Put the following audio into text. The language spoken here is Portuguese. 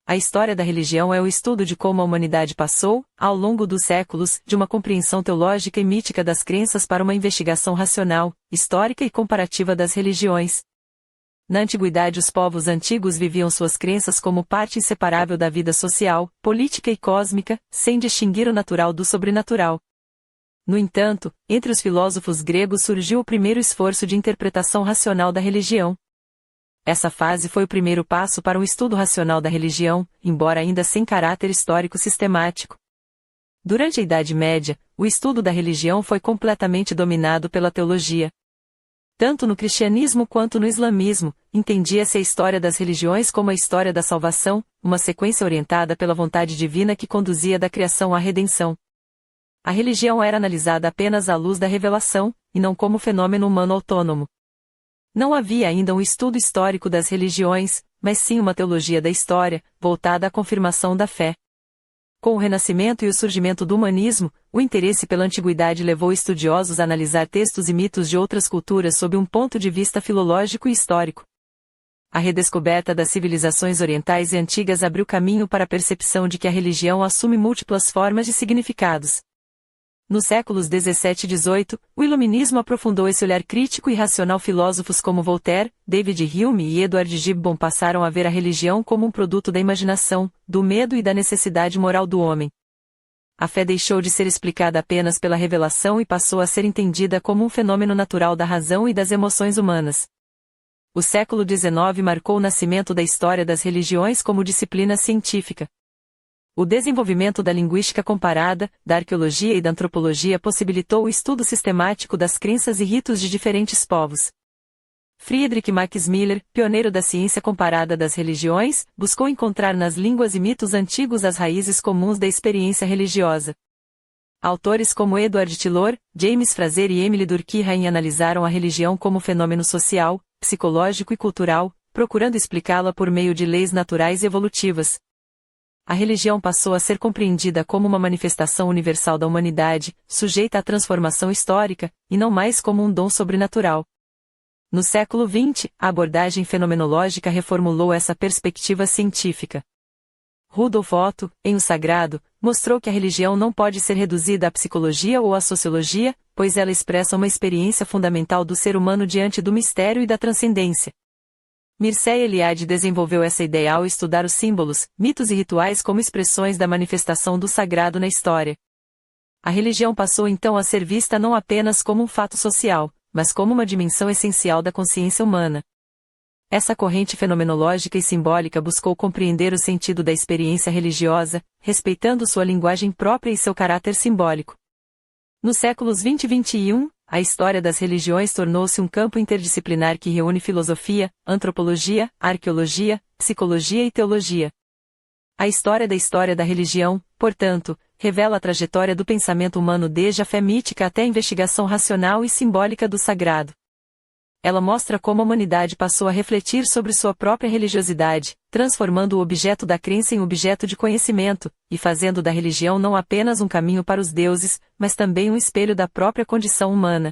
A história da religião é o estudo de como a humanidade passou, ao longo dos séculos, de uma compreensão teológica e mítica das crenças para uma investigação racional, histórica e comparativa das religiões. Na antiguidade, os povos antigos viviam suas crenças como parte inseparável da vida social, política e cósmica, sem distinguir o natural do sobrenatural. No entanto, entre os filósofos gregos surgiu o primeiro esforço de interpretação racional da religião. Essa fase foi o primeiro passo para um estudo racional da religião, embora ainda sem caráter histórico sistemático. Durante a Idade Média, o estudo da religião foi completamente dominado pela teologia. Tanto no cristianismo quanto no islamismo, entendia-se a história das religiões como a história da salvação, uma sequência orientada pela vontade divina que conduzia da criação à redenção. A religião era analisada apenas à luz da revelação, e não como fenômeno humano autônomo. Não havia ainda um estudo histórico das religiões, mas sim uma teologia da história, voltada à confirmação da fé. Com o Renascimento e o surgimento do humanismo, o interesse pela antiguidade levou estudiosos a analisar textos e mitos de outras culturas sob um ponto de vista filológico e histórico. A redescoberta das civilizações orientais e antigas abriu caminho para a percepção de que a religião assume múltiplas formas e significados. Nos séculos 17 e 18, o Iluminismo aprofundou esse olhar crítico e racional. Filósofos como Voltaire, David Hume e Edward Gibbon passaram a ver a religião como um produto da imaginação, do medo e da necessidade moral do homem. A fé deixou de ser explicada apenas pela revelação e passou a ser entendida como um fenômeno natural da razão e das emoções humanas. O século XIX marcou o nascimento da história das religiões como disciplina científica. O desenvolvimento da linguística comparada, da arqueologia e da antropologia possibilitou o estudo sistemático das crenças e ritos de diferentes povos. Friedrich Max Müller, pioneiro da ciência comparada das religiões, buscou encontrar nas línguas e mitos antigos as raízes comuns da experiência religiosa. Autores como Edward Tylor, James Frazer e Emily Durkheim analisaram a religião como fenômeno social, psicológico e cultural, procurando explicá-la por meio de leis naturais e evolutivas. A religião passou a ser compreendida como uma manifestação universal da humanidade, sujeita à transformação histórica, e não mais como um dom sobrenatural. No século XX, a abordagem fenomenológica reformulou essa perspectiva científica. Rudolf Otto, em O Sagrado, mostrou que a religião não pode ser reduzida à psicologia ou à sociologia, pois ela expressa uma experiência fundamental do ser humano diante do mistério e da transcendência. Mircea Eliade desenvolveu essa ideia ao estudar os símbolos, mitos e rituais como expressões da manifestação do sagrado na história. A religião passou então a ser vista não apenas como um fato social, mas como uma dimensão essencial da consciência humana. Essa corrente fenomenológica e simbólica buscou compreender o sentido da experiência religiosa, respeitando sua linguagem própria e seu caráter simbólico. Nos séculos XX e XXI, a história das religiões tornou-se um campo interdisciplinar que reúne filosofia, antropologia, arqueologia, psicologia e teologia. A história da religião, portanto, revela a trajetória do pensamento humano desde a fé mítica até a investigação racional e simbólica do sagrado. Ela mostra como a humanidade passou a refletir sobre sua própria religiosidade, transformando o objeto da crença em objeto de conhecimento, e fazendo da religião não apenas um caminho para os deuses, mas também um espelho da própria condição humana.